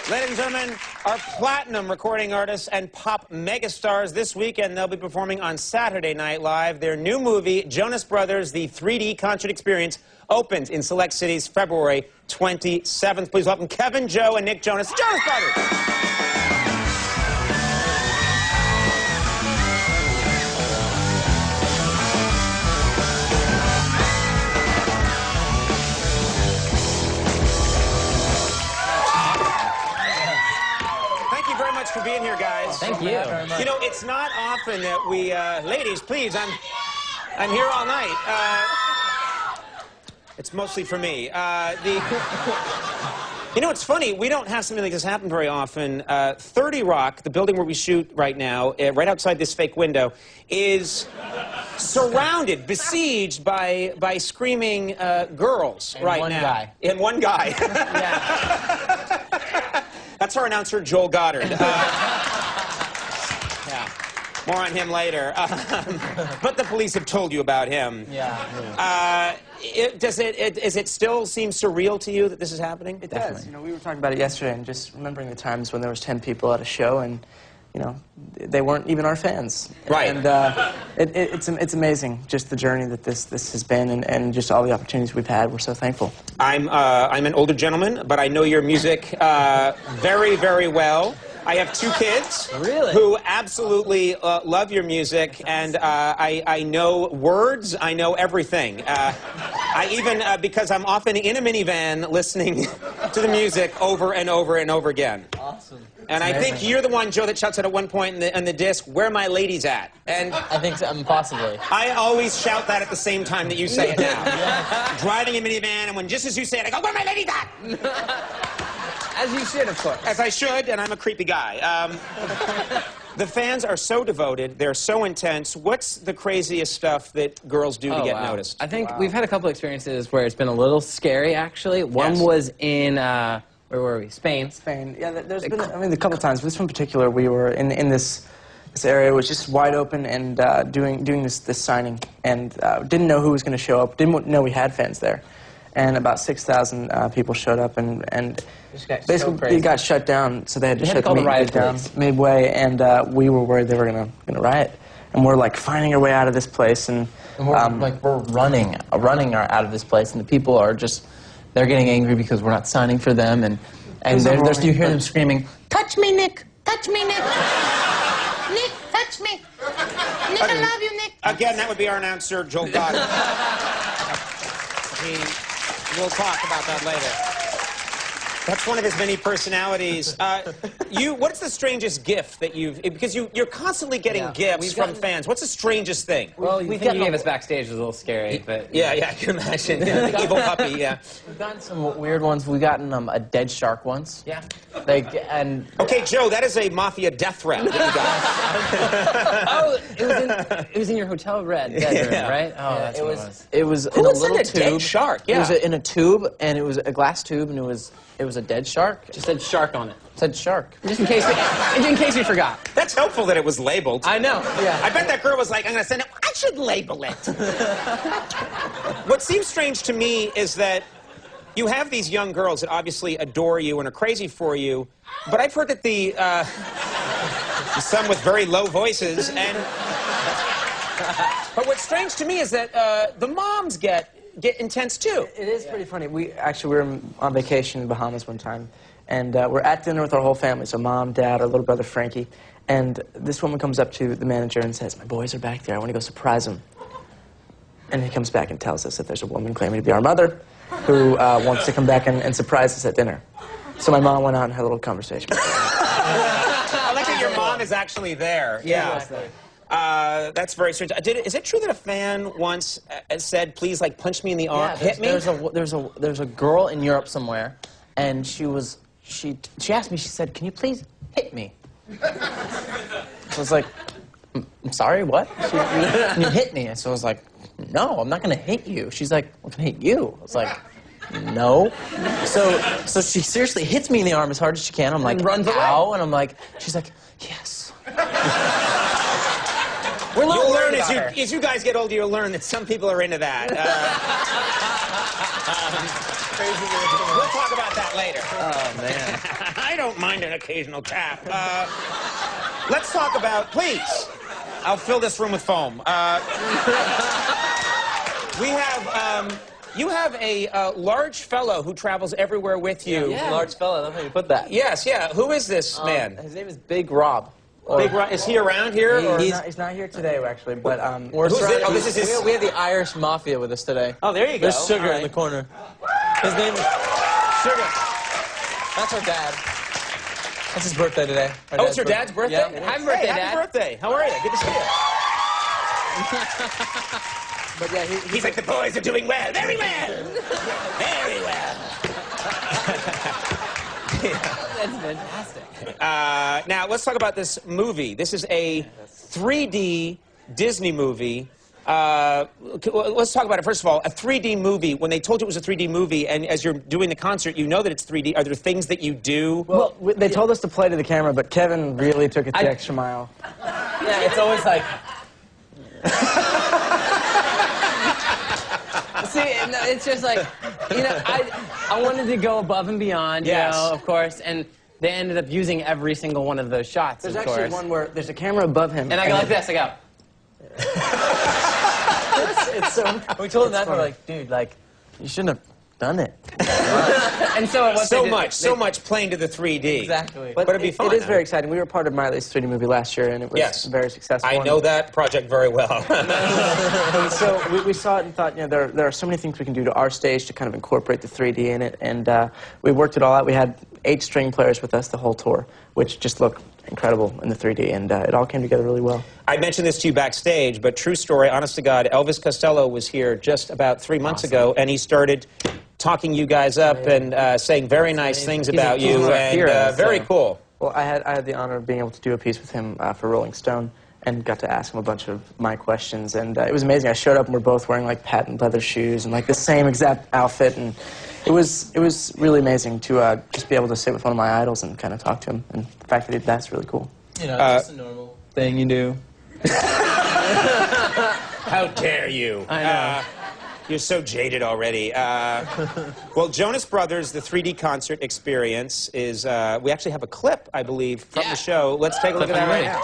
Ladies and gentlemen, our platinum recording artists and pop megastars this weekend. They'll be performing on Saturday Night Live. Their new movie, Jonas Brothers, the 3D concert experience, opens in select cities February 27th. Please welcome Kevin, Joe, and Nick Jonas, Jonas Brothers. For being here, guys. Thank you. You know, it's not often that we, ladies, please, I'm here all night. It's mostly for me. You know, it's funny, we don't have something like this happen very often. 30 Rock, the building where we shoot right now, right outside this fake window, is surrounded, besieged by screaming girls and right one now. Guy. And one guy. Yeah. That's our announcer, Joel Goddard. Yeah, more on him later. But the police have told you about him. Yeah. Does it still seem surreal to you that this is happening? It does. You know, we were talking about it yesterday, and just remembering the times when there was 10 people at a show, and you know, they weren't even our fans. Right. And it's amazing, just the journey that this has been, and just all the opportunities we've had. We're so thankful. I'm an older gentleman, but I know your music very, very well. I have 2 kids who absolutely love your music, and I know words, I know everything. I even, because I'm often in a minivan listening to the music over and over and over again. Awesome. And I think you're the one, Joe, that shouts out at one point in the disc, "Where my ladies at?" And I think so, possibly. I always shout that at the same time that you say it now. Yeah. Driving a minivan, and when just as you say it, I go, "Where my ladies at?" As you should, of course. As I should, and I'm a creepy guy. The fans are so devoted. They're so intense. What's the craziest stuff that girls do to get noticed? I think we've had a couple experiences where it's been a little scary, actually. One was in, where were we? Spain. Spain. Yeah, there's been, I mean, a couple times. This one in particular, we were in this area. It was just wide open, and doing this signing, and didn't know who was going to show up. Didn't know we had fans there. And about 6,000 people showed up, and basically it got shut down, so they had to shut the meet down midway, and we were worried they were gonna riot. And we're like finding our way out of this place, and we're running out of this place, and the people are just, they're getting angry because we're not signing for them, and you hear them screaming, "Touch me, Nick! Touch me, Nick! Nick, touch me! Nick, I love you, Nick!" Again, that would be our announcer, Joel Goddard. We'll talk about that later. That's one of his many personalities. What's the strangest gift that because you're constantly getting gifts from fans. What's the strangest thing? Well, the thing you gave us backstage was a little scary, but... Yeah, I can imagine. The evil puppy, yeah. We've gotten some weird ones. We've gotten a dead shark once. Yeah. Okay, Joe, that is a mafia death threat that you got. Oh, it was in your hotel bedroom, right? Oh, that's what it was. It was in a little tube. Dead shark? Yeah. It was in a tube, and it was a glass tube, and it was a dead shark. It just said shark on it. It said shark. Just in case you forgot. That's helpful that it was labeled. I know. Yeah. I bet that girl was like, "I'm going to send it. I should label it." What seems strange to me is that you have these young girls that obviously adore you and are crazy for you, but I've heard that some with very low voices, and but what's strange to me is that the moms get intense too. It is pretty funny. We were on vacation in Bahamas one time, and we're at dinner with our whole family, so mom, dad, our little brother Frankie, and this woman comes up to the manager and says, "My boys are back there. I want to go surprise them." And he comes back and tells us that there's a woman claiming to be our mother who wants to come back and surprise us at dinner. So my mom went out and had a little conversation with her. I like that your mom is actually there. Yeah. That's very strange. Is it true that a fan once said, "Please, like, punch me in the arm, hit me"? There's a girl in Europe somewhere, and she asked me. She said, "Can you please hit me?" So I was like, "I'm sorry, what?" Can you hit me? So I was like, "No, I'm not gonna hit you." She's like, "I'm gonna hit you." I was like, "No." So she seriously hits me in the arm as hard as she can. I'm like, runs "Ow!" And I'm like, she's like, "Yes." You'll learn as you guys get older, you'll learn that some people are into that. We'll talk about that later. Oh, man. I don't mind an occasional tap. Let's talk about, please. I'll fill this room with foam. We have, you have a large fellow who travels everywhere with you. Yeah, large fella. I love how you put that. Yes, yeah. Who is this man? His name is Big Rob. Big Rob. Is he around here? Or? He's not here today, actually, but Who's it? Oh, this is his... We have the Irish Mafia with us today. Oh, there you go. There's Sugar in the corner. His name is Sugar. That's our dad. That's his birthday today. Oh, it's your dad's birthday? Yeah. Happy birthday, Dad. Happy birthday. How are you? Good to see you. but yeah, He's like, the boys are doing well. Very well. Very well. That's fantastic. Now, let's talk about this movie. This is a 3D Disney movie. Let's talk about it. First of all, a 3D movie, when they told you it was a 3D movie, and as you're doing the concert, you know that it's 3D, are there things that you do? Well, they told us to play to the camera, but Kevin really took it the extra mile. Yeah, it's always like... See, it's just like, you know, I wanted to go above and beyond, you know, of course, and they ended up using every single one of those shots, There's of course. actually one where there's a camera above him. And I go like this, I go... it's so... We told him that, we're like, dude, like, you shouldn't have done it. And so so much playing to the 3D. Exactly. But it'd be fun. It is very exciting. We were part of Miley's 3D movie last year, and it was very successful. I know that project very well. And so we saw it and thought, you know, there are so many things we can do to our stage to kind of incorporate the 3D in it, and we worked it all out. We had 8 string players with us the whole tour, which just looked incredible in the 3D, and it all came together really well. I mentioned this to you backstage, but true story, honest to God, Elvis Costello was here just about 3 months ago, and he started talking you guys up and saying very nice things about you, and very cool. Well, I had the honor of being able to do a piece with him for Rolling Stone, and got to ask him a bunch of my questions, and it was amazing. I showed up and we're both wearing like patent leather shoes and like the same exact outfit, and it was really amazing to just be able to sit with one of my idols and kind of talk to him, and the fact that that's really cool. You know, it's just a normal thing you do. How dare you? I know. You're so jaded already. Well, Jonas Brothers, the 3D concert experience is, we actually have a clip, I believe, from the show. Let's take a look at that right now.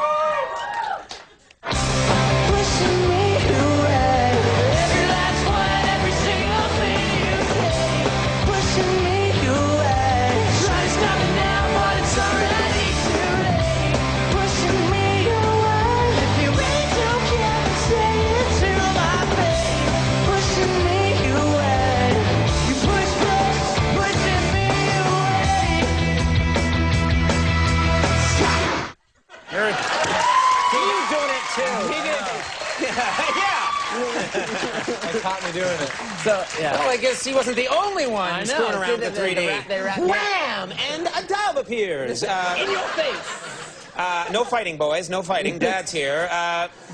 They caught me doing it. So, yeah. Well, I guess he wasn't the only one screwing around with the 3D. Wham! And a dove appears. In your face. No fighting, boys. No fighting. Dad's here.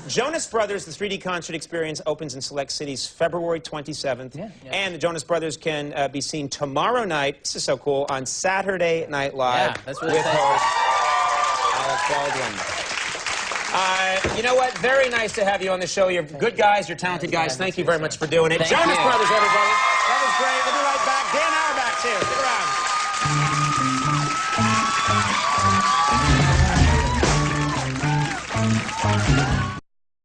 Jonas Brothers, the 3D concert experience, opens in select cities February 27th. And the Jonas Brothers can be seen tomorrow night, this is so cool, on Saturday Night Live that's really with host Alec Baldwin. You know what? Very nice to have you on the show. You're good guys. You're talented guys. Thank you very much for doing it. Jonas Brothers, everybody. That was great. We'll be right back. Dan Auerbach, too. Stick around.